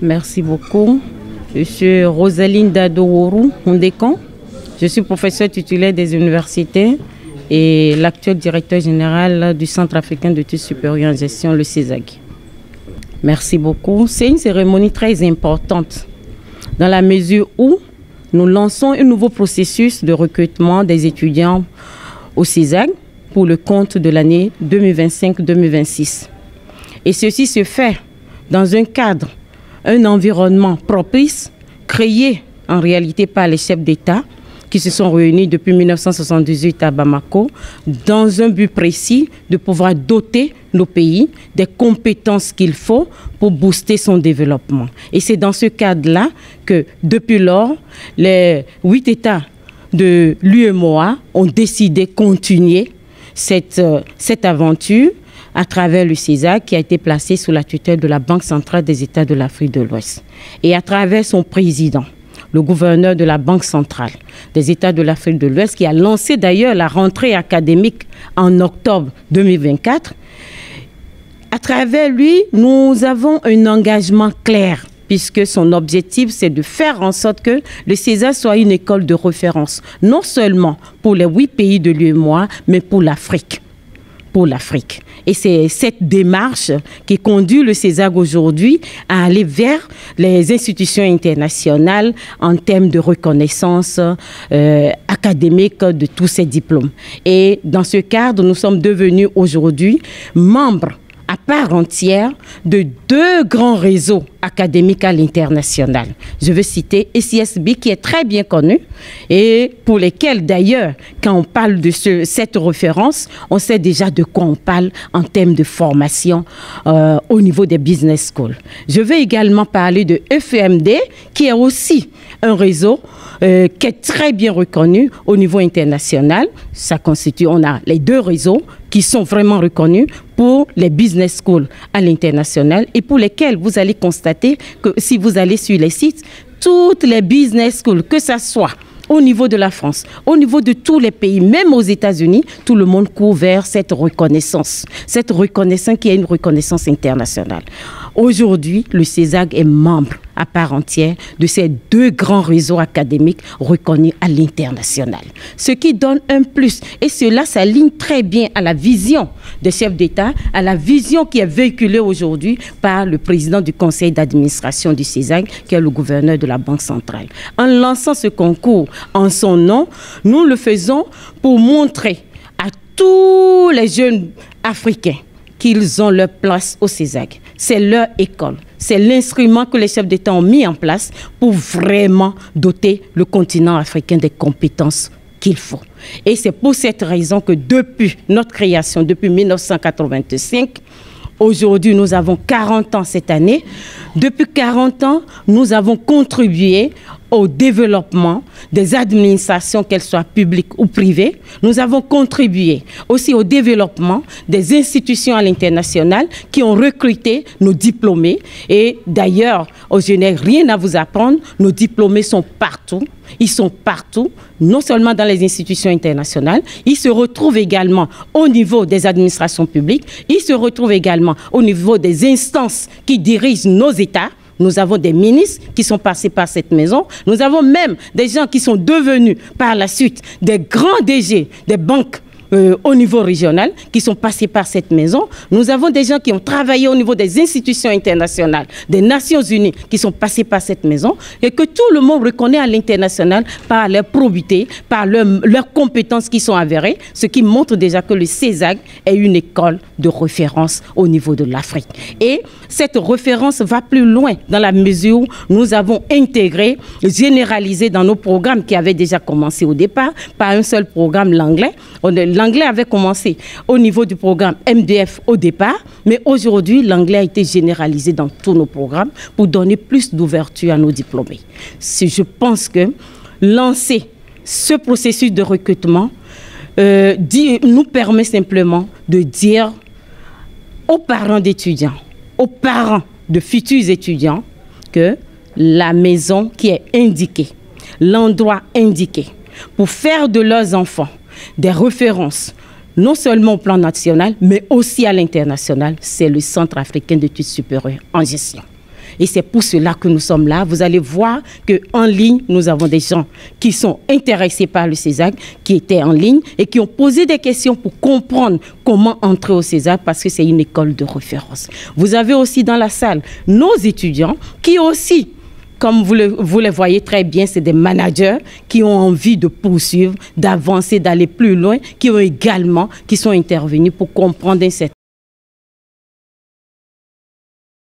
Merci beaucoup. Je suis Rosaline Dadoworou Ondekon. Je suis professeure titulaire des universités et l'actuel directeur général du Centre africain d'études supérieures en gestion, le CESAG. Merci beaucoup. C'est une cérémonie très importante dans la mesure où nous lançons un nouveau processus de recrutement des étudiants au CESAG pour le compte de l'année 2025-2026. Et ceci se fait dans un cadre, un environnement propice, créé en réalité par les chefs d'État qui se sont réunis depuis 1978 à Bamako, dans un but précis de pouvoir doter nos pays des compétences qu'il faut pour booster son développement. Et c'est dans ce cadre-là que, depuis lors, les 8 États de l'UEMOA ont décidé de continuer cette aventure à travers le CESAG qui a été placé sous la tutelle de la Banque centrale des États de l'Afrique de l'Ouest. Et à travers son président, le gouverneur de la Banque centrale des États de l'Afrique de l'Ouest, qui a lancé d'ailleurs la rentrée académique en octobre 2024. À travers lui, nous avons un engagement clair, puisque son objectif, c'est de faire en sorte que le CESAG soit une école de référence, non seulement pour les 8 pays de l'UEMOA, mais pour l'Afrique. Et c'est cette démarche qui conduit le CESAG aujourd'hui à aller vers les institutions internationales en termes de reconnaissance académique de tous ces diplômes. Et dans ce cadre, nous sommes devenus aujourd'hui membres à part entière de 2 grands réseaux académiques à l'international. Je veux citer ECSB qui est très bien connu et pour lesquels d'ailleurs, quand on parle de cette référence, on sait déjà de quoi on parle en termes de formation au niveau des business schools. Je veux également parler de FEMD qui est aussi un réseau qui est très bien reconnu au niveau international. Ça constitue, on a les 2 réseaux qui sont vraiment reconnus pour les business schools à l'international et pour lesquels vous allez constater que si vous allez sur les sites, toutes les business schools, que ce soit au niveau de la France, au niveau de tous les pays, même aux États-Unis, tout le monde court vers cette reconnaissance qui est une reconnaissance internationale. Aujourd'hui, le CESAG est membre à part entière de ces 2 grands réseaux académiques reconnus à l'international. Ce qui donne un plus. Et cela s'aligne très bien à la vision des chefs d'État, à la vision qui est véhiculée aujourd'hui par le président du conseil d'administration du CESAG, qui est le gouverneur de la Banque centrale. En lançant ce concours en son nom, nous le faisons pour montrer à tous les jeunes africains qu'ils ont leur place au CESAG. C'est leur école. C'est l'instrument que les chefs d'État ont mis en place pour vraiment doter le continent africain des compétences qu'il faut. Et c'est pour cette raison que depuis notre création, depuis 1985, aujourd'hui nous avons 40 ans cette année. Depuis 40 ans, nous avons contribué au développement des administrations, qu'elles soient publiques ou privées. Nous avons contribué aussi au développement des institutions à l'international qui ont recruté nos diplômés. Et d'ailleurs, je n'ai rien à vous apprendre, nos diplômés sont partout. Ils sont partout, non seulement dans les institutions internationales, ils se retrouvent également au niveau des administrations publiques, ils se retrouvent également au niveau des instances qui dirigent nos États. Nous avons des ministres qui sont passés par cette maison. Nous avons même des gens qui sont devenus par la suite des grands DG des banques au niveau régional qui sont passés par cette maison. Nous avons des gens qui ont travaillé au niveau des institutions internationales, des Nations Unies, qui sont passés par cette maison et que tout le monde reconnaît à l'international par leur probité, par leurs compétences qui sont avérées, ce qui montre déjà que le CESAG est une école de référence au niveau de l'Afrique. Et cette référence va plus loin dans la mesure où nous avons intégré, généralisé dans nos programmes qui avaient déjà commencé au départ par un seul programme, l'anglais. L'anglais avait commencé au niveau du programme MDF au départ, mais aujourd'hui, l'anglais a été généralisé dans tous nos programmes pour donner plus d'ouverture à nos diplômés. Je pense que lancer ce processus de recrutement nous permet simplement de dire aux parents d'étudiants, aux parents de futurs étudiants, que la maison qui est indiquée, l'endroit indiqué pour faire de leurs enfants des références, non seulement au plan national, mais aussi à l'international, c'est le Centre africain d'études supérieures en gestion. Et c'est pour cela que nous sommes là. Vous allez voir qu'en ligne, nous avons des gens qui sont intéressés par le CESAC, qui étaient en ligne et qui ont posé des questions pour comprendre comment entrer au CESAC parce que c'est une école de référence. Vous avez aussi dans la salle nos étudiants qui aussi, comme vous le voyez très bien, c'est des managers qui ont envie de poursuivre, d'avancer, d'aller plus loin, qui sont intervenus pour comprendre un certain